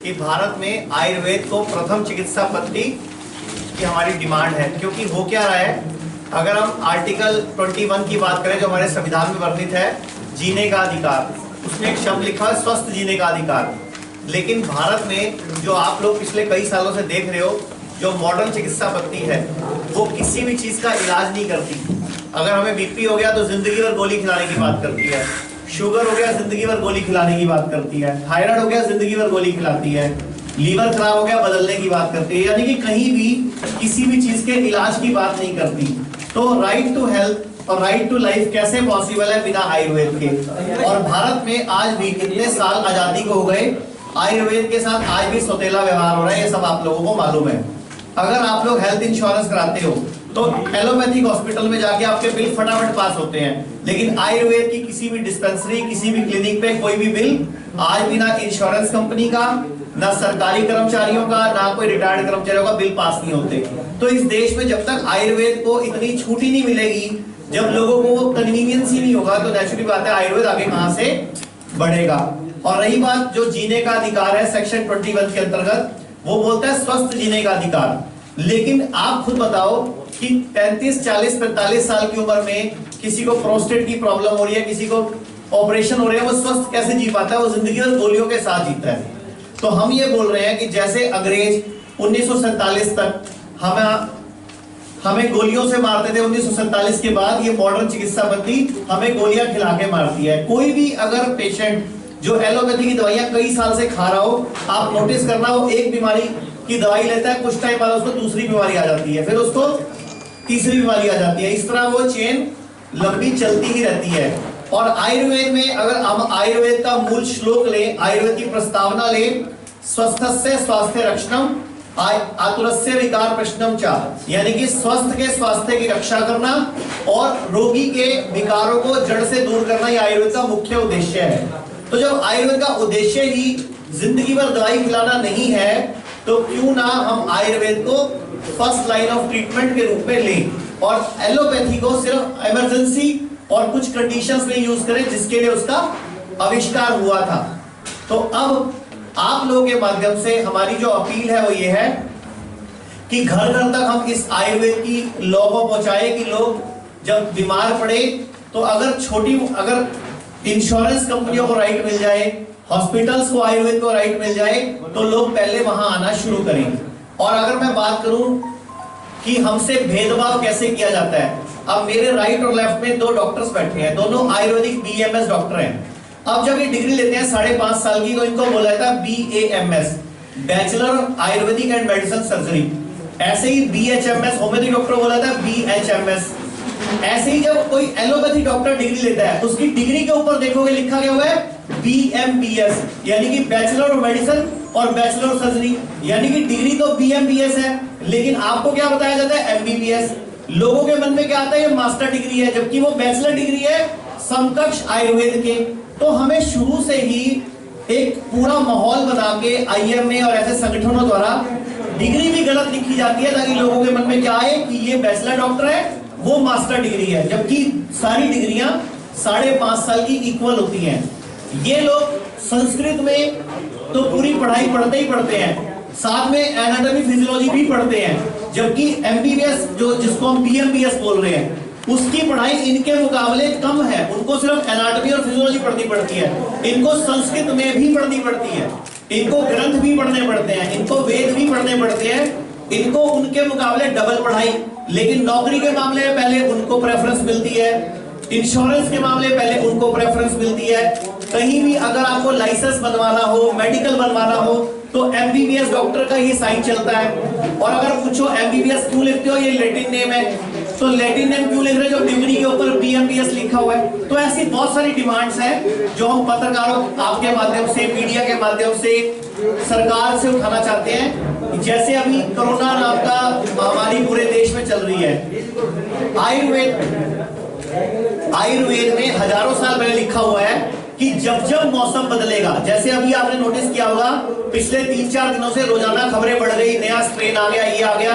कि भारत में आयुर्वेद को प्रथम चिकित्सा पद्धति की हमारी डिमांड है। क्योंकि हो क्या रहा है, अगर हम आर्टिकल 21 की बात करें जो हमारे संविधान में वर्णित है, जीने का अधिकार, उसमें एक शब्द लिखा है स्वस्थ जीने का अधिकार। लेकिन भारत में जो आप लोग पिछले कई सालों से देख रहे हो, जो मॉडर्न चिकित्सा पद्धति है वो किसी भी चीज का इलाज नहीं करती। अगर हमें बीपी हो गया तो जिंदगी भर गोली खिलाने की बात करती है, शुगर हो गया जिंदगी भर गोली खिलाने की बात करती है, थायराइड हो गया जिंदगी भर गोली खिलाती है, लीवर खराब हो गया बदलने की बात करती है, यानी कि कहीं भी किसी भी चीज के इलाज की बात नहीं करती। तो राइट टू हेल्थ और राइट टू लाइफ कैसे पॉसिबल है बिना आयुर्वेद के? और भारत में आज भी कितने साल आजादी को हो गए, आयुर्वेद के साथ आज भी सौतेला व्यवहार हो रहा है, ये सब आप लोगों को मालूम है। अगर आप लोग हेल्थ इंश्योरेंस कराते हो तो एलोपैथिक हॉस्पिटल में जाके आपके बिल फटाफट पास होते हैं, लेकिन आयुर्वेद की किसी भी डिस्पेंसरी, किसी भी क्लिनिक पे कोई भी बिल आज भी ना इंश्योरेंस कंपनी का, ना सरकारी कर्मचारियों का, ना कोई रिटायर्ड कर्मचारियों का बिल पास नहीं होते। तो इस देश में जब तक आयुर्वेद को इतनी छूट ही नहीं मिलेगी, जब लोगों को कन्वीनियंस ही नहीं होगा, तो नेचुरली बात है आयुर्वेद आगे कहां से बढ़ेगा। और रही बात जो जीने का अधिकार है सेक्शन 21 के अंतर्गत, वो बोलता है स्वस्थ जीने का अधिकार। लेकिन आप खुद बताओ कि 35, 40, 45 साल की उम्र में किसी को प्रोस्टेट की प्रॉब्लम हो रही है, किसी को ऑपरेशन हो रहा है, वो स्वस्थ कैसे जी पाता है? वो जिंदगी भर गोलियों के साथ जीता है। तो हम ये बोल रहे हैं कि जैसे अंग्रेज 1947 तक हमें गोलियों से मारते थे, 1947 के बाद ये मॉडर्न चिकित्सा पद्धति हमें गोलियां खिला के मारती है। कोई भी अगर पेशेंट जो एलोपैथी की दवाइयां कई साल से खा रहा हो, आप नोटिस करना, वो एक बीमारी की दवाई लेता है, कुछ टाइम बाद उसको दूसरी बीमारी आ जाती है, फिर उसको तीसरी बीमारी आ जाती है, इस तरह वो चेन लंबी चलती ही रहती है। और आयुर्वेद में अगर हम आयुर्वेद का मूल श्लोक लें, आयुर्वेद की प्रस्तावना लें, स्वस्थस्य स्वास्थ्य रक्षणम आतुरस्य विकार प्रश्नम चा, यानी कि स्वस्थ के स्वास्थ्य की रक्षा करना और रोगी के विकारों को जड़ से दूर करना, ये आयुर्वेद का मुख्य उद्देश्य है। तो जब आयुर्वेद का उद्देश्य ही जिंदगी भर दवाई खिलाना नहीं है, तो क्यों ना हम आयुर्वेद को फर्स्ट लाइन ऑफ ट्रीटमेंट के रूप में लें और एलोपैथी को सिर्फ इमरजेंसी और कुछ कंडीशंस में यूज करें जिसके लिए उसका आविष्कार हुआ था। तो अब आप लोगों के माध्यम से हमारी जो अपील है वो ये है कि घर घर तक हम इस आयुर्वेद की लॉ को पहुंचाए कि लोग जब बीमार पड़े तो अगर इंश्योरेंस कंपनियों को राइट मिल जाए, हॉस्पिटल्स को आयुर्वेद को राइट मिल जाए, तो लोग पहले वहां आना शुरू करें। और अगर मैं बात करूं कि हमसे भेदभाव कैसे किया जाता है, अब मेरे राइट और लेफ्ट में दो डॉक्टर्स बैठे हैं, दोनों आयुर्वेदिक BMS डॉक्टर हैं। अब जब ये डिग्री लेते हैं 5.5 साल की, तो इनको बोला जाता है BAMS, bachelor Ayurvedic and medicine surgery. ऐसे ही BHMS होम्योपैथी डॉक्टर बोला जाता है BHMS। ऐसे ही जब कोई एलोपैथी डॉक्टर डिग्री लेता है, उसकी डिग्री के ऊपर देखोगे लिखा गया हुआ है BMBS, यानी कि बैचलर ऑफ मेडिसिन और बैचलर ऑफ सर्जरी, यानी कि डिग्री तो BMBS है, लेकिन आपको क्या बताया जाता है MBBS। लोगों के मन में क्या आता है, ये मास्टर डिग्री है, जबकि वो बैचलर डिग्री है समकक्ष आयुर्वेद के। तो हमें शुरू से ही एक पूरा माहौल बना के IMA और ऐसे संगठनों द्वारा डिग्री भी गलत लिखी जाती है, ताकि लोगों के मन में क्या आए कि ये बैचलर डॉक्टर है, वो मास्टर डिग्री है, जबकि सारी डिग्रियां 5.5 साल की इक्वल होती हैं। ये लोग संस्कृत में तो पूरी पढ़ाई पढ़ते ही पढ़ते हैं, साथ में एनाटॉमी फिजियोलॉजी भी पढ़ते हैं, जबकि MBBS जो जिसको हम BMBS बोल रहे हैं, उसकी पढ़ाई इनके मुकाबले कम है। उनको सिर्फ एनाटॉमी और फिजियोलॉजी पढ़नी पड़ती है, इनको संस्कृत में भी पढ़नी पड़ती है, इनको ग्रंथ भी पढ़ने पड़ते हैं, इनको वेद भी पढ़ने पड़ते हैं, इनको उनके मुकाबले डबल पढ़ाई। लेकिन नौकरी के मामले में पहले उनको प्रेफरेंस मिलती है, इंश्योरेंस के मामले में पहले उनको प्रेफरेंस मिलती है। कहीं भी अगर आपको लाइसेंस बनवाना हो, मेडिकल बनवाना हो, तो MBBS डॉक्टर का ही साइन चलता है। और अगर पूछो MBBS क्यों लिखते हो, ये लैटिन नेम है, तो लैटिन नेम क्यों लिख रहे हो, जो डिग्री के ऊपर BMBS लिखा हुआ है। तो ऐसी बहुत सारी डिमांड्स हैं जो हम पत्रकारों आपके माध्यम से, मीडिया के माध्यम से सरकार से उठाना चाहते हैं। जैसे अभी कोरोना नाम का महामारी पूरे देश में चल रही है, आयुर्वेद में हजारों साल पहले लिखा हुआ है कि जब जब मौसम बदलेगा, जैसे अभी आपने नोटिस किया होगा पिछले 3-4 दिनों से रोजाना खबरें बढ़ गई, नया स्ट्रेन आ गया, ये आ गया।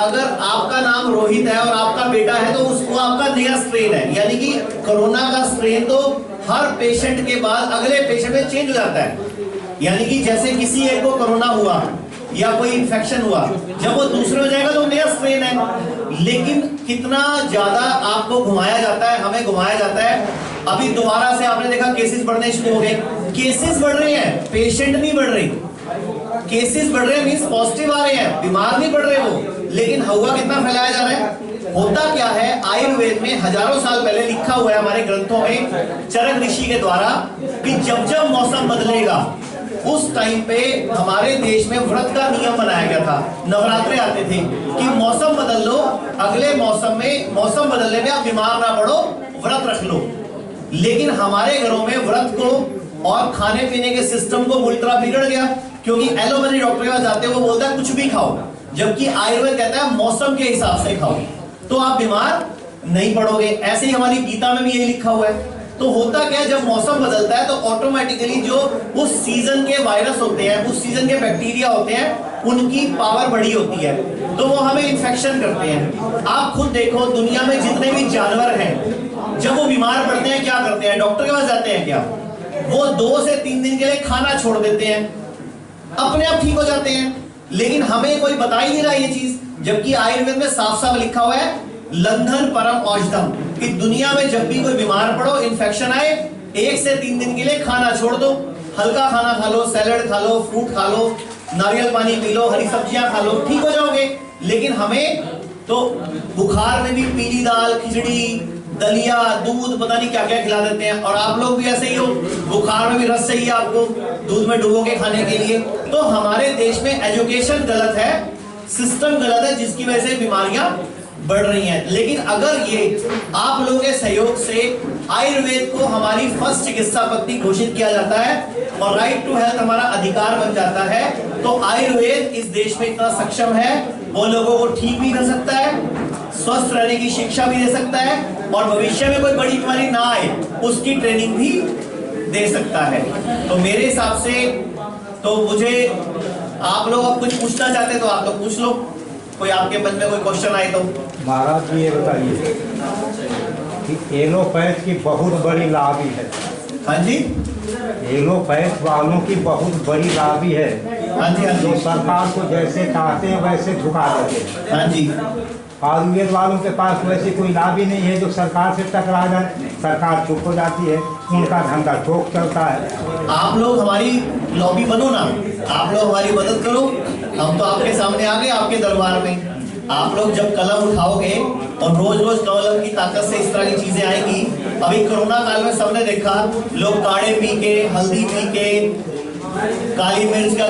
अगर आपका नाम रोहित है और आपका बेटा है, तो उसको आपका नया स्ट्रेन है, यानी कि कोरोना का स्ट्रेन तो हर पेशेंट के बाद अगले पेशेंट में चेंज हो जाता है। यानी कि जैसे किसी एक को कोरोना हुआ या कोई इन्फेक्शन हुआ, जब वो दूसरे में जाएगा तो नया स्ट्रेन है। लेकिन कितना ज्यादा आपको घुमाया जाता है, हमें घुमाया जाता है। अभी दोबारा से आपने देखा केसेस बढ़ने शुरू हो गए। केसेस बढ़ रहे हैं, पेशेंट नहीं बढ़ रहे। केसेस बढ़ रहे हैं मींस पॉजिटिव आ रहे हैं, बीमार नहीं पड़ रहे वो, लेकिन हवा कितना फैलाया जा रहा है। होता क्या है, आयुर्वेद में हजारों साल पहले लिखा हुआ है हमारे ग्रंथों में चरक ऋषि के द्वारा कि जब जब मौसम बदलेगा उस टाइम पे हमारे देश में व्रत का नियम बनाया गया था। नवरात्रे आते थे कि मौसम बदल लो, अगले मौसम में मौसम बदलने में आप बीमार ना पड़ो, व्रत रख लो। लेकिन हमारे घरों में व्रत को और खाने पीने के सिस्टम को बुरी तरह बिगड़ गया, क्योंकि एलोपैथी डॉक्टर के पास जाते हैं वो बोलता है कुछ भी खाओ, जबकि आयुर्वेद कहता है मौसम के हिसाब से खाओ तो आप बीमार नहीं पड़ोगे। ऐसे ही हमारी गीता में भी यही लिखा हुआ है। तो होता क्या है, जब मौसम बदलता है तो ऑटोमेटिकली जो उस सीजन के वायरस होते हैं, उस सीजन के बैक्टीरिया होते हैं, उनकी पावर बड़ी होती है, तो वो हमें इन्फेक्शन करते हैं। आप खुद देखो, दुनिया में जितने भी जानवर हैं, जब वो बीमार पड़ते हैं क्या करते हैं, डॉक्टर के पास जाते हैं क्या? वो 2 से 3 दिन के लिए खाना छोड़ देते हैं, अपने आप ठीक हो जाते हैं। लेकिन हमें कोई बता ही नहीं रहा ये चीज, जबकि आयुर्वेद में साफ साफ लिखा हुआ है लंघन परम औषधम, कि दुनिया में जब भी कोई बीमार पड़ो, इन्फेक्शन आए, 1 से 3 दिन के लिए खाना छोड़ दो, हल्का खाना खा लो, सैलड खा लो, फ्रूट खा लो, नारियल पानी पी लो, हरी सब्जियां खा लो, ठीक हो जाओगे। लेकिन हमें तो बुखार में भी पीली दाल, खिचड़ी, दलिया, दूध, पता नहीं क्या क्या खिला देते हैं। और आप लोग भी ऐसे ही हो, बुखार में भी रस चाहिए आपको दूध में डुबो के खाने के लिए। तो हमारे देश में एजुकेशन गलत है, सिस्टम गलत है, जिसकी वजह से बीमारियां बढ़ रही हैं। लेकिन अगर ये आप लोगों के सहयोग से आयुर्वेद को हमारी फर्स्ट चिकित्सा पद्धति घोषित किया जाता है और राइट टू हेल्थ हमारा अधिकार बन जाता है, तो आयुर्वेद इस देश में इतना सक्षम है, वो लोगों को ठीक भी कर सकता है, स्वस्थ रहने की शिक्षा भी दे सकता है, और भविष्य में कोई बड़ी बीमारी ना आए उसकी ट्रेनिंग भी दे सकता है। तो मेरे हिसाब से तो मुझे, आप लोग अब कुछ पूछना चाहते हैं तो आप लोग पूछ लो, कोई आपके मन में कोई क्वेश्चन आए तो। महाराज जी ये बताइए कि एलोपैथ की बहुत बड़ी लॉबी है। हाँ जी, एलोपैथ वालों की बहुत बड़ी लॉबी है। हाँ जी, हाँ जो जी, सरकार को जैसे चाहते हैं वैसे झुका देते हैं। हाँ जी। आयुर्वेद वालों के पास वैसी कोई लॉबी नहीं है जो सरकार से टकरा जाए, सरकार चुप हो जाती है, उनका धंधा ठोक चलता है। आप लोग हमारी लॉबी बनो ना, आप लोग हमारी मदद करो, हम तो आपके सामने आ गए आपके दरबार में। आप लोग जब कलम उठाओगे और रोज रोज कलम की ताकत से इस तरह की चीजें आएंगी। अभी कोरोना काल में सबने देखा, लोग काढ़े पी के, हल्दी पी के, काली मिर्च का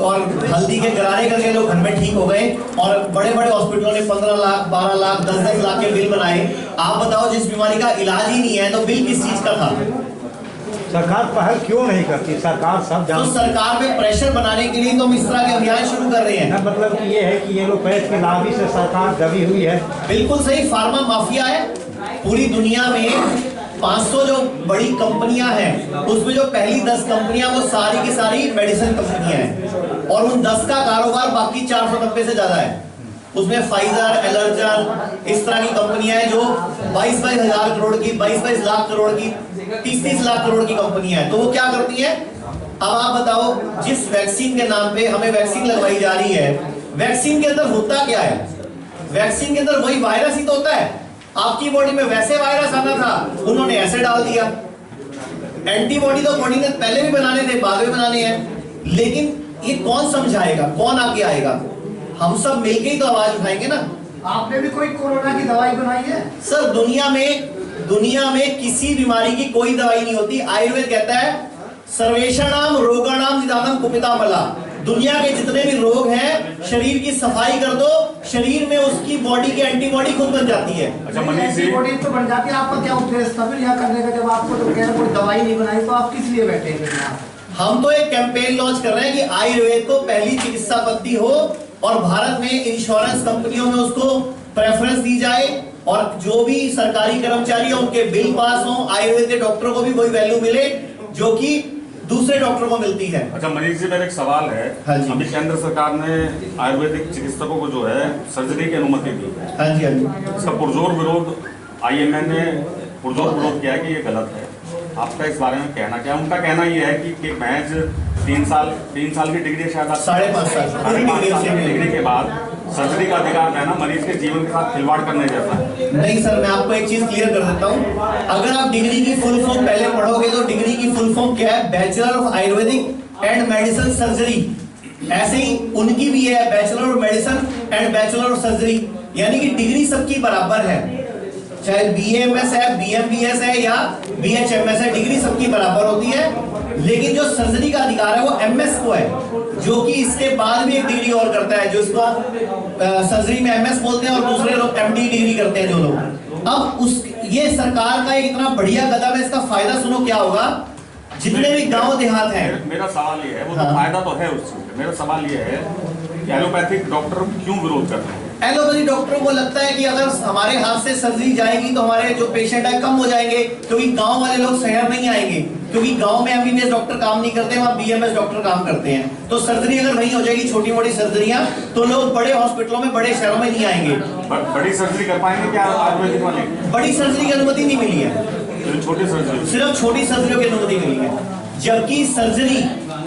और हल्दी के गरारे करके लोग घर में ठीक हो गए, और बड़े बड़े हॉस्पिटलों ने 15 लाख, 12 लाख, 10-10 लाख के बिल बनाए। आप बताओ, जिस बीमारी का इलाज ही नहीं है तो बिल किस चीज का था? सरकार पहल क्यों नहीं करती? सरकार सब तो सरकार पे प्रेशर बनाने के लिए तो हम इस तरह के अभियान शुरू कर रहे हैं। मतलब कि ये है कि एलोपैथ की लॉबी से सरकार दबी हुई है। बिल्कुल सही, फार्मा माफिया है। पूरी दुनिया में 500 जो बड़ी कंपनियां हैं, उसमें जो पहली 10 कंपनियां वो सारी की सारी मेडिसिन कंपनियां हैं, और उन 10 का कारोबार बाकी 490 से ज्यादा है। उसमें फाइजर, एलर्जन, इस तरह की कंपनियां हैं जो 22-22 हजार करोड़ की, 22-22 लाख करोड़ की, 30-30 लाख करोड़ की कंपनियां हैं। तो वो क्या करती हैं? अब आप बताओ, जिस वैक्सीन के नाम पे हमें वैक्सीन लगवाई जा रही है, वैक्सीन के अंदर होता क्या है? वैक्सीन के अंदर वही वायरस ही तो होता है। आपकी बॉडी में वैसे वायरस आना था, उन्होंने ऐसे डाल दिया। एंटीबॉडी तो बॉडी ने पहले भी बनाने थे, बाद में बनाने हैं। लेकिन ये कौन समझाएगा, कौन आगे आएगा? हम सब मिलके ही तो आवाज उठाएंगे ना। आपने भी कोई कोरोना की दवाई बनाई है? सर, दुनिया में किसी बीमारी की कोई दवाई नहीं होती। आयुर्वेद कहता है सर्वेषाणाम रोगाणाम निदानम कुपिता मला। दुनिया के जितने भी रोग हैं, शरीर की सफाई कर दो, शरीर में उसकी बॉडी की एंटीबॉडी खुद बन जाती है। अच्छा, एंटीबॉडी तो बन जाती है। आपका क्या उद्देश्य था फिर यहाँ करने का? जब आपको तो कह कोई दवाई नहीं बनाई तो आप किस लिए बैठे हैं? हम तो एक कैंपेन लॉन्च कर रहे हैं कि आयुर्वेद को पहली चिकित्सा पद्धति हो, और भारत में इंश्योरेंस कंपनियों में उसको प्रेफरेंस दी जाए, और जो भी सरकारी कर्मचारी हैं उनके बिल पास हो, आयुर्वेद के डॉक्टरों को भी वही वैल्यू मिले जो कि दूसरे डॉक्टरों को मिलती है। अच्छा मनीष जी, मेरा एक सवाल है। हाँ जी। अभी केंद्र सरकार ने आयुर्वेदिक चिकित्सकों को जो है सर्जरी की अनुमति दी। हाँ जी, हाँ जी। इसका पुरजोर विरोध IMA ने पुरजोर विरोध किया है कि ये गलत है। आपका इस बारे में कहना क्या? उनका कहना यह है कि महज 3 साल की डिग्री है शायद आप 5.5 साल 5.5 साल की डिग्री के बाद सर्जरी का अधिकार है ना मरीज के जीवन के साथ खिलवाड़ करने जैसा है। नहीं सर, मैं आपको एक चीज क्लियर कर देता हूँ। अगर आप डिग्री की फुल फॉर्म पहले पढ़ोगे तो डिग्री की फुल फॉर्म क्या है? Bachelor of Ayurvedic and medicine surgery. ऐसे ही उनकी भी है, bachelor of medicine and bachelor of surgery, यानी कि डिग्री सबकी बराबर है, चाहे BAMS है, BMBS है या BHMS है, डिग्री सबकी बराबर होती है। लेकिन जो सर्जरी का अधिकार है वो MS को है, जो कि इसके बाद भी एक डिग्री और करता है, जो इसको सर्जरी में MS बोलते हैं, और दूसरे लोग MD डिग्री करते हैं जो लोग। अब ये सरकार का एक इतना बढ़िया कदम है, इसका फायदा सुनो क्या होगा। जितने भी गांव देहात हैं, मेरा सवाल ये है, वो हाँ। तो फायदा तो है उस चीज में। मेरा सवाल ये है कि एलोपैथिक डॉक्टर क्यों विरोध कर रहे हैं? एलोपैथी डॉक्टरों को लगता है कि अगर हमारे हाथ से सर्जरी जाएगी तो हमारे जो पेशेंट है कम हो जाएंगे, क्योंकि गांव वाले लोग शहर नहीं आएंगे, क्योंकि गांव में MBBS डॉक्टर काम नहीं करते, वहाँ BMS डॉक्टर काम करते हैं। तो सर्जरी अगर वहीं हो जाएगी, छोटी मोटी सर्जरियां, तो लोग बड़े हॉस्पिटलों में, बड़े शहरों में नहीं आएंगे। बड़ी सर्जरी कर पाएंगे क्या आयुर्वेदिक वाले? बड़ी सर्जरी की अनुमति नहीं मिली है, छोटी सर्जरी, सिर्फ छोटी सर्जरियों की अनुमति मिली है, जबकि सर्जरी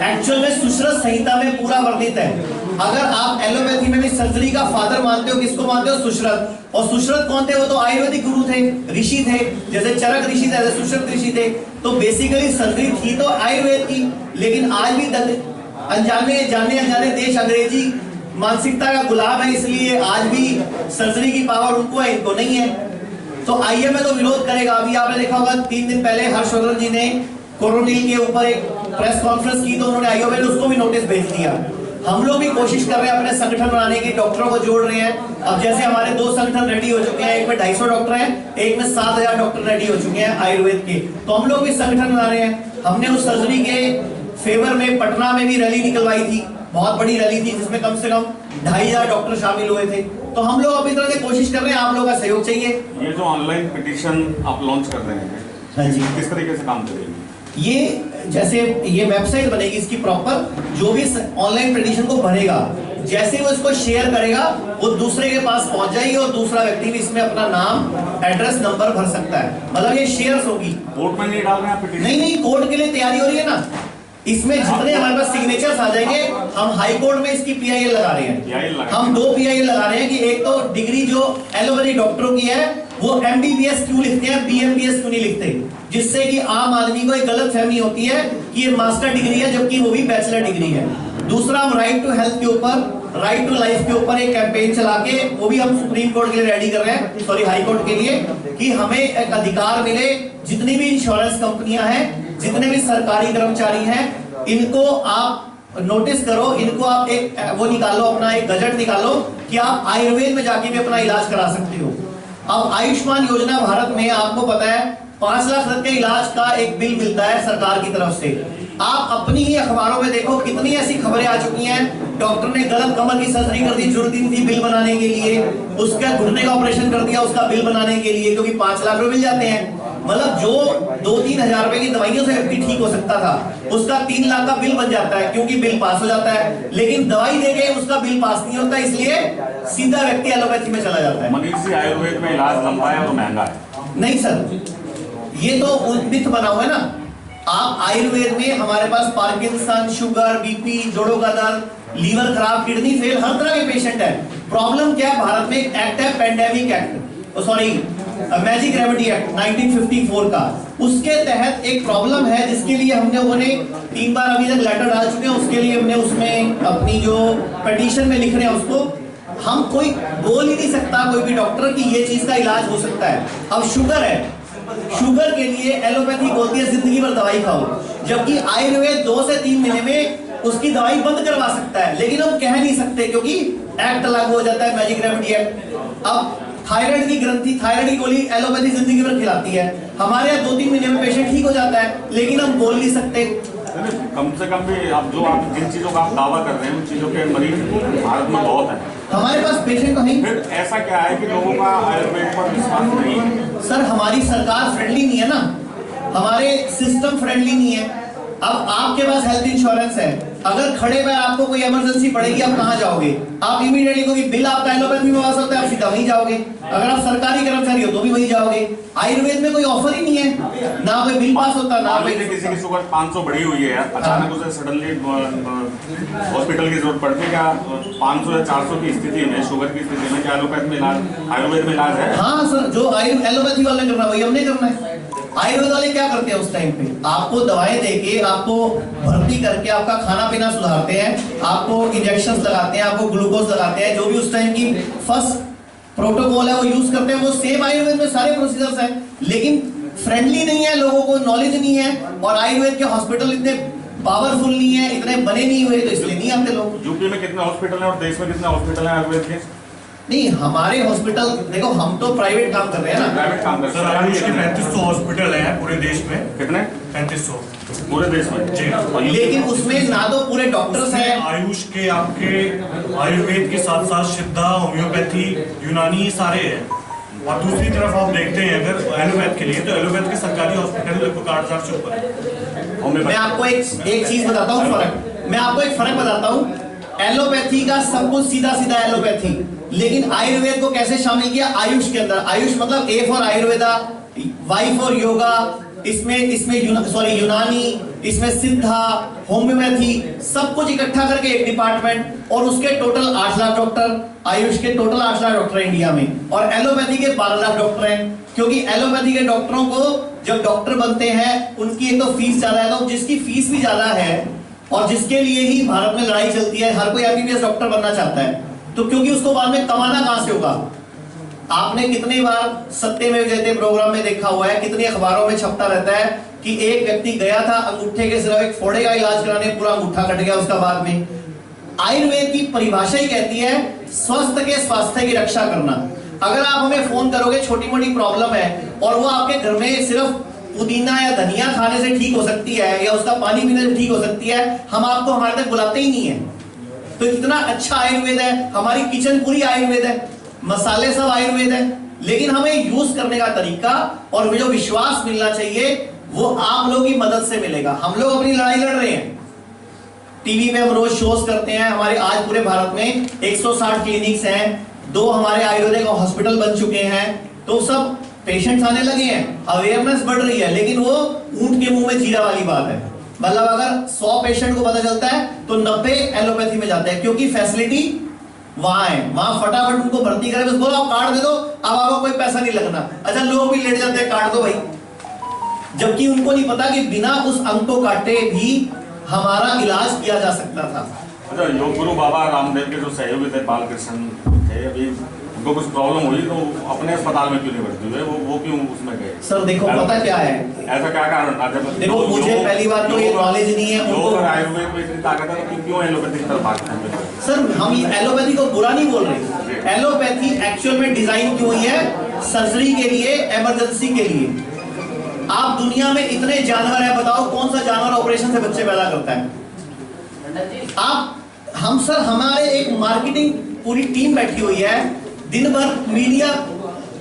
एक्चुअल में सुश्रुत संहिता में पूरा वर्णित है। अगर आप एलोपैथी में भी सर्जरी का फादर मानते हो, किसको मानते हो? सुश्रुत। और सुश्रुत कौन थे? वो तो आयुर्वेदिक गुरु थे, ऋषि थे, जैसे चरक ऋषि थे, जैसे सुश्रुत ऋषि थे। तो बेसिकली सर्जरी थी तो आयुर्वेद की, लेकिन आज भी जाने अनजाने देश अंग्रेजी मानसिकता का गुलाम है, इसलिए आज भी सर्जरी की पावर उनको है, इनको नहीं है। तो IMA तो विरोध करेगा। अभी आपने देखा होगा 3 दिन पहले हर्षवर्धन जी ने कोरोनिल के ऊपर एक प्रेस कॉन्फ्रेंस की, तो उन्होंने IMA ने उसको भी नोटिस भेज दिया। हम लोग भी कोशिश कर रहे हैं अपने संगठन बनाने की, डॉक्टरों को जोड़ रहे हैं। अब जैसे हमारे 2 संगठन रेडी हो चुके हैं, एक में 250 डॉक्टर हैं, एक में 7000 डॉक्टर रेडी हो चुके हैं आयुर्वेद के, तो हम लोग भी संगठन बना रहे हैं। हमने उस सर्जरी के फेवर में पटना में भी रैली निकलवाई थी, बहुत बड़ी रैली थी, जिसमें कम से कम 2500 डॉक्टर शामिल हुए थे। तो हम लोग अपनी तरह से कोशिश कर रहे हैं, आप लोगों का सहयोग चाहिए। ये जो ऑनलाइन पिटीशन आप लॉन्च कर रहे हैं, हाँ जी, किस तरीके से काम करेंगे? ये जैसे ये वेबसाइट बनेगी इसकी प्रॉपर, जो भी ऑनलाइन पिटीशन को भरेगा, जैसे वो इसको शेयर करेगा वो दूसरे के पास पहुंच जाएगी, और दूसरा व्यक्ति भी इसमें अपना नाम, एड्रेस, नंबर भर सकता है। मतलब ये शेयर्स होगी। कोर्ट में नहीं डाल रहे हैं पिटीशन? नहीं, कोर्ट के लिए तैयारी हो रही है ना। इसमें जितने हमारे पास सिग्नेचर्स आ जाएंगे, हम हाई कोर्ट में इसकी PIL लगा रहे हैं। हम 2 PIL लगा रहे हैं कि एक तो डिग्री जो एलोपैथी डॉक्टरों की है वो MBBS क्यों लिखते हैं, BMBS क्यों नहीं लिखते, जिससे कि आम आदमी को एक गलत फहमी होती है कि ये मास्टर डिग्री है, जबकि वो भी बैचलर डिग्री है। दूसरा, हम राइट टू हेल्थ के ऊपर, राइट टू लाइफ के ऊपर एक कैंपेन चला के, वो भी हम सुप्रीम कोर्ट के लिए रेडी कर रहे हैं, सॉरी हाई कोर्ट के लिए, कि हमें एक अधिकार मिले। जितनी भी इंश्योरेंस कंपनियां हैं, जितने भी सरकारी कर्मचारी हैं, इनको आप नोटिस करो, इनको आप एक वो निकालो, अपना एक गजट निकालो कि आप आयुर्वेद में जाके भी अपना इलाज करा सकते हो। अब आयुष्मान योजना भारत में आपको पता है 5 लाख तक के इलाज का एक बिल मिलता है सरकार की तरफ से। आप अपनी ही अखबारों में देखो कितनी ऐसी खबरें आ चुकी हैं, डॉक्टर ने गलत कमर की सर्जरी कर दी, जरूरत नहीं थी बिल बनाने के लिए, उसका घुटने का ऑपरेशन कर दिया उसका बिल बनाने के लिए, क्योंकि 5 लाख रुपए मिल जाते हैं। मतलब जो 2-3 हजार रुपए की दवाइयों से व्यक्ति ठीक हो सकता था, उसका 3 लाख का बिल बन जाता है, क्योंकि बिल पास हो जाता है। लेकिन दवाई देके उसका बिल पास नहीं होता, इसलिए सीधा व्यक्ति एलोपैथी में चला जाता है। मनीष जी, आयुर्वेद में इलाज लंबा है और महंगा है? नहीं सर, ये तो मिथ बना हुआ है ना। आप आयुर्वेद में हमारे पास पार्किंसन, शुगर, BP, जोड़ों का दर्द, लीवर खराब, किडनी फेल, हर तरह के पेशेंट है। प्रॉब्लम क्या है, भारत में एक एक्ट है pandemic act, sorry magic remedy act 1954 का, उसके तहत एक प्रॉब्लम है जिसके लिए हमने 3 बार अभी तक लेटर डाल चुके हैं। उसके लिए हमने उसमें अपनी जो पिटीशन में लिख रहे हैं उसको, हम कोई बोल ही नहीं सकता कोई भी डॉक्टर कि ये चीज का इलाज हो सकता है। अब शुगर है, शुगर के लिए एलोपैथी बोलती है जिंदगी भर दवाई खाओ, जबकि आयुर्वेद 2 से 3 महीने में उसकी दवाई बंद करवा सकता है, लेकिन हम कह नहीं सकते क्योंकि एक्ट लागू हो जाता है, मैजिक रेमेडी एक्ट। अब थायराइड की ग्रंथि, थायराइड की गोली एलोपैथी जिंदगी भर खिलाती है, हमारे यहाँ 2-3 महीने में पेशेंट ठीक हो जाता है, लेकिन हम बोल नहीं सकते। कम से कम भी आप जिन चीजों का आप दावा कर रहे हैं उन चीजों के मरीज भारत में बहुत है, हमारे पास पेशेंट तो नहीं। फिर ऐसा क्या है कि लोगों का आयुर्वेद पर विश्वास नहीं है? सर, हमारी सरकार फ्रेंडली नहीं है ना, हमारे सिस्टम फ्रेंडली नहीं है। अब आपके पास हेल्थ इंश्योरेंस है, अगर खड़े पैर आपको कोई इमरजेंसी पड़ेगी, आप कहाँ जाओगे? आप इमीडिएटली कोई बिल आपका एलोपैथी में आ सकता है, आप सीधा वहीं जाओगे। अगर आप सरकारी कर्मचारी हो तो भी वहीं जाओगे। आयुर्वेद में कोई ऑफर ही नहीं है, ना कोई बिल पास होता, ना कोई। किसी की शुगर 500 बढ़ी हुई है, अचानक उसे सडनली हॉस्पिटल की जरूरत पड़ती है, क्या 500 या 400 की स्थिति में, शुगर की स्थिति में क्या एलोपैथ में इलाज, आयुर्वेद में इलाज है? हाँ सर, जो एलोपैथी वाले करना वही हमने करना है। आयुर्वेद वाले क्या करते हैं उस टाइम पे? आपको दवाएं देके, आपको भर्ती करके आपका खाना पीना सुधारते हैं, आपको इंजेक्शन लगाते हैं, आपको ग्लूकोज लगाते हैं, जो भी उस टाइम की फर्स्ट प्रोटोकॉल है वो यूज करते हैं। वो सेम आयुर्वेद में सारे प्रोसीजर्स हैं, लेकिन फ्रेंडली नहीं है, लोगों को नॉलेज नहीं है, और आयुर्वेद के हॉस्पिटल इतने पावरफुल नहीं है, इतने बने नहीं हुए, तो इसलिए नहीं आते लोग। यूपी में कितने हॉस्पिटल हैं और देश में कितने हॉस्पिटल हैं आयुर्वेद के? नहीं, हमारे हॉस्पिटल देखो, हम तो प्राइवेट काम कर रहे हैं ना। प्राइवेट काम कर सर, आयुष के 3500 हॉस्पिटल हैं पूरे देश में। कितने? 3500 पूरे देश में जी। लेकिन उसमें ना तो पूरे डॉक्टर्स हैं। आयुष के आपके आयुर्वेद के साथ साथ सिद्धा, होम्योपैथी, यूनानी सारे हैं। और दूसरी तरफ आप देखते हैं अगर एलोपैथ के लिए, तो एलोपैथ के सरकारी हॉस्पिटल लगभग 8000 से ऊपर है। मैं आपको एक चीज बताता हूँ, फर्क। मैं आपको एक फर्क बताता हूँ। एलोपैथी का सब कुछ सीधा सीधा एलोपैथी, लेकिन आयुर्वेद को कैसे शामिल किया आयुष के अंदर? आयुष मतलब A for Ayurveda, Y for yoga, इसमें यूनानी, इसमें सिद्धा, होम्योपैथी, सब कुछ इकट्ठा करके एक डिपार्टमेंट। और उसके टोटल 8 लाख डॉक्टर, आयुष के टोटल 8 लाख डॉक्टर हैं इंडिया में, और एलोपैथी के 12 लाख डॉक्टर हैं। क्योंकि एलोपैथी के डॉक्टरों को जब डॉक्टर बनते हैं, उनकी एक तो फीस ज्यादा है, तो जिसकी फीस भी ज्यादा है और जिसके लिए ही भारत में लड़ाई चलती है, हर कोई एमबीबीएस डॉक्टर बनना चाहता है, तो क्योंकि उसको बाद में कमाना कहां से होगा? आपने कितनी बार सत्यमेव जयते प्रोग्राम में देखा हुआ है, कितनी अखबारों में छपता रहता है कि एक व्यक्ति गया था अंगूठे के सिर्फ एक फोड़े का इलाज कराने, पूरा अंगूठा कट गया उसका बाद में। आयुर्वेद की परिभाषा ही कहती है स्वस्थ के स्वास्थ्य की रक्षा करना। अगर आप हमें फोन करोगे, छोटी मोटी प्रॉब्लम है, और वो आपके घर में सिर्फ पुदीना या धनिया खाने से ठीक हो सकती है, या उसका पानी पीने से ठीक हो सकती है, हम आपको हमारे तक बुलाते ही नहीं है। तो इतना अच्छा आयुर्वेद है, हमारी किचन पूरी आयुर्वेद है, मसाले सब आयुर्वेद है, लेकिन हमें यूज करने का तरीका और जो विश्वास मिलना चाहिए वो आप लोगों की मदद से मिलेगा। हम लोग अपनी लड़ाई लड़ रहे हैं, टीवी में हम रोज शोज करते हैं। हमारे आज पूरे भारत में 160 क्लिनिक्स हैं, 2 हमारे आयुर्वेदिक हॉस्पिटल बन चुके हैं, तो सब पेशेंट्स आने लगे हैं, अवेयरनेस बढ़ रही है। लेकिन वो ऊंट के मुंह में जीरा वाली बात है, मतलब अगर 100 पेशेंट को पता चलता है तो 90 एलोपैथी में जाते हैं, क्योंकि फैसिलिटी वहां है, वहां फटाफट उनको भर्ती करें, बस बोलो आप कार्ड दे दो, अब आपको कोई पैसा नहीं लगना। अच्छा, लोग भी लेट जाते हैं, कार्ड दो भाई, जबकि उनको नहीं पता कि बिना उस अंक को काटे भी हमारा इलाज किया जा सकता था। अच्छा, योग गुरु बाबा रामदेव के जो सहयोगी थे, बालकृष्ण थे, अभी उनको कुछ प्रॉब्लम हुई तो अपने अस्पताल में क्यों नहीं भर्ती हुए? वो क्यों उसमें गए? सर देखो, पता क्या है, ऐसा क्या कारण था? देखो, मुझे पहली बात तो ये नॉलेज नहीं है उनको। आयुर्वेद में इतनी ताकत है तो क्यों एलोपैथी की तरफ भागते हैं? सर, हम एलोपैथी को बुरा नहीं बोल रहे। एलोपैथी एक्चुअल में डिजाइन क्यों हुई है? सर्जरी के लिए, इमरजेंसी के लिए। आप दुनिया में इतने जानवर है, बताओ कौन सा जानवर ऑपरेशन से बच्चे पैदा करता है? हमारे एक मार्केटिंग पूरी टीम बैठी हुई है, दिन भर मीडिया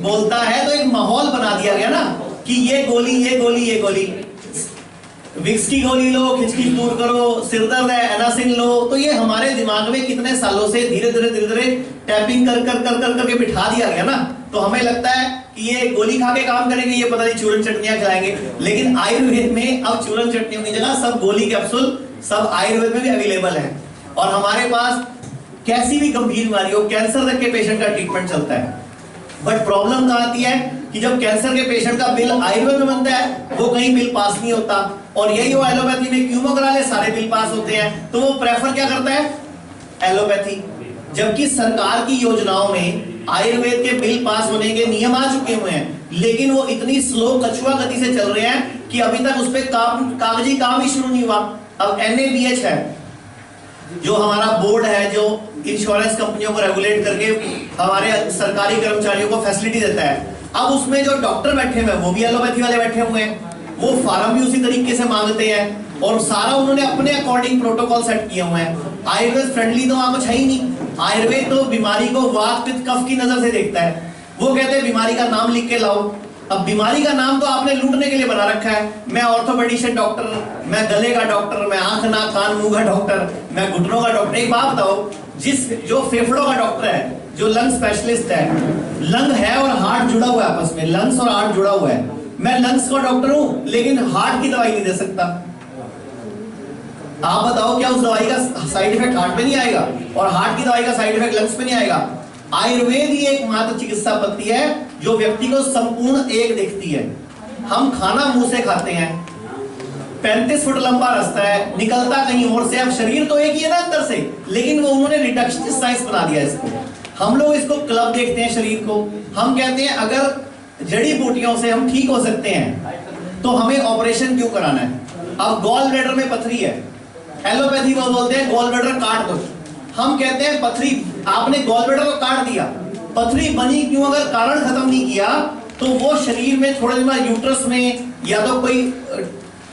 बोलता है, तो एक माहौल बना दिया गया ना कि ये गोली, ये गोली, ये गोली, विक्स की गोली लो, खिचखिच दूर करो, सिरदर्द है एनासिन लो। तो ये हमारे दिमाग में कितने सालों से धीरे धीरे टैपिंग कर करके बिठा दिया गया ना, तो हमें लगता है कि ये गोली खा के काम करेंगे, ये पता नहीं चूरन चटनियां खिलाएंगे। लेकिन आयुर्वेद में अब चूरन चटनियों की जगह सब गोली कैप्सूल सब आयुर्वेद में भी अवेलेबल है, और हमारे पास कैसी भी गंभीर बीमारी हो, कैंसर तक के पेशेंट का ट्रीटमेंट चलता है। बट प्रॉब्लम कहाँ आती है कि जब कैंसर के पेशेंट का बिल आयुर्वेद में बनता है, वो कहीं बिल पास नहीं होता, और यही वो एलोपैथी में क्यों करा ले, सारे बिल पास होते हैं, तो वो प्रेफर क्या करता है? एलोपैथी। जबकि सरकार की योजनाओं में आयुर्वेद के बिल पास होने के नियम आ चुके हुए हैं, लेकिन वो इतनी स्लो कछुआ गति से चल रहे हैं कि अभी तक उस पर कागजी काम ही शुरू नहीं हुआ। अब NABH है, जो हमारा बोर्ड है, जो इंश्योरेंस कंपनियों को रेगुलेट करके हमारे सरकारी कर्मचारियों को फैसिलिटी देता है। अब उसमें जो डॉक्टर बैठे हुए हैं वो भी एलोपैथी वाले बैठे हुए हैं, वो फार्म भी उसी तरीके से मांगते हैं, और सारा उन्होंने अपने अकॉर्डिंग प्रोटोकॉल सेट किए हुए हैं। आयुर्वेद फ्रेंडली तो वहां कुछ है ही नहीं। आयुर्वेद तो बीमारी को वात पित्त कफ की नजर से देखता है। वो कहते हैं बीमारी का नाम लिख के लाओ, अब बीमारी का नाम तो आपने लूटने के लिए बना रखा है। मैं ऑर्थोपेडिशियन डॉक्टर, मैं गले का डॉक्टर, मैं आंख नाक कान मुंह का डॉक्टर, मैं घुटनों का डॉक्टर। एक बात बताओ, जो फेफड़ों का डॉक्टर है, जो लंग स्पेशलिस्ट है, लंग है और हार्ट जुड़ा हुआ है आपस में, लंग्स और हार्ट जुड़ा हुआ है। मैं लंग्स का डॉक्टर हूं लेकिन हार्ट की दवाई नहीं दे सकता। आप बताओ क्या उस दवाई का साइड इफेक्ट हार्ट पे नहीं आएगा और हार्ट की दवाई का साइड इफेक्ट लंग्स पे नहीं आएगा? आयुर्वेद ही एकमात्र चिकित्सा पद्धति है जो व्यक्ति को संपूर्ण एक दिखती है। हम खाना मुंह से खाते हैं, 35 फुट लंबा रास्ता है, निकलता कहीं और से। अब शरीर तो एक ही है ना अंदर से, लेकिन वो उन्होंने रिडक्शनिस्ट साइंस बना दिया इसको। हम लोग इसको क्लब देखते हैं शरीर को। हम कहते हैं अगर जड़ी बूटियों से हम ठीक हो सकते हैं तो हमें ऑपरेशन क्यों कराना है? अब गॉल ब्लैडर में पथरी है, एलोपैथी वो बोलते हैं गॉल ब्लैडर काट दो। हम कहते हैं पथरी, आपने गॉल ब्लैडर को काट दिया, पथरी बनी क्यों? अगर कारण खत्म नहीं किया तो वो शरीर में थोड़े दिन बाद यूट्रस में या तो कोई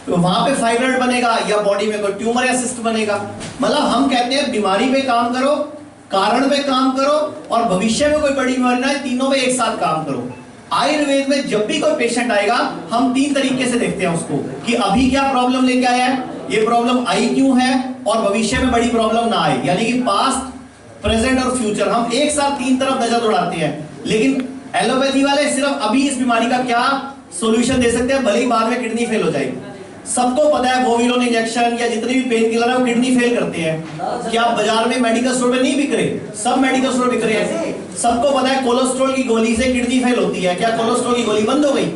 वहां पे फाइब्रॉइड बनेगा या बॉडी में कोई ट्यूमर या सिस्ट बनेगा। मतलब हम कहते हैं बीमारी पे काम करो, कारण पे काम करो और भविष्य में कोई बड़ी बीमारी ना है, तीनों पे एक साथ काम करो। आयुर्वेद में जब भी कोई पेशेंट आएगा हम 3 तरीके से देखते हैं उसको कि अभी क्या प्रॉब्लम लेके आया है, ये प्रॉब्लम आई क्यों है और भविष्य में बड़ी प्रॉब्लम ना आए, यानी कि पास्ट, प्रेजेंट और फ्यूचर। हम एक साथ 3 तरफ नजर दौड़ाते हैं। लेकिन एलोपैथी वाले सिर्फ अभी इस बीमारी का क्या सॉल्यूशन दे सकते हैं, भले ही बाद में किडनी फेल हो जाएगी। सबको पता है बोविलोन इंजेक्शन या जितने भी पेन किलर है वो किडनी फेल करते हैं। क्या बाजार में मेडिकल स्टोर में नहीं बिक रहे? सब मेडिकल स्टोर बिक रहे हैं। सबको पता है कोलेस्ट्रॉल की गोली से किडनी फेल होती है। क्या कोलेस्ट्रॉल की गोली बंद हो गई?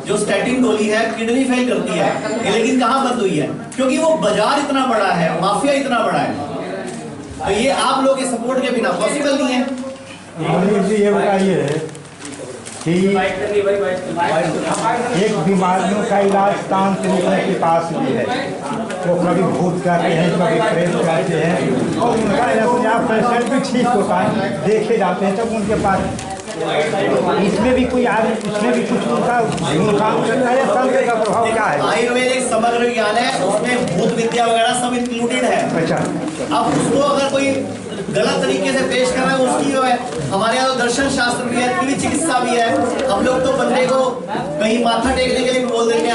जो स्टैटिन गोली है किडनी फेल करती है, लेकिन कहां बंद हुई है? क्योंकि वो बाजार इतना बड़ा है, माफिया इतना बड़ा है। तो ये आप लोग के सपोर्ट के बिना पॉसिबल नहीं है। ये बताइए कि एक बीमारियों का इलाज तांत्रिकों के पास भी है, वो कभी भूत कहते हैं, कभी प्रेत कहते हैं और उनका अपने आप पेशेंट भी ठीक होता है, देखे जाते हैं तब उनके पास। इसमें भी कोई आदमी, इसमें भी कुछ उनका काम करता है, तंत्र का प्रभाव क्या है? आयुर्वेद एक समग्र विज्ञान है, उसमें भूत विद्या वगैरह सब इंक्लूडेड है। अच्छा, अब उसको अगर कोई गलत तरीके से पेश कर रहा है उसकी जो है, हमारे यहाँ तो दर्शन शास्त्र भी है, चिकित्सा भी है। हम लोग तो बंदे को कहीं माथा टेकने के लिए भी बोल देते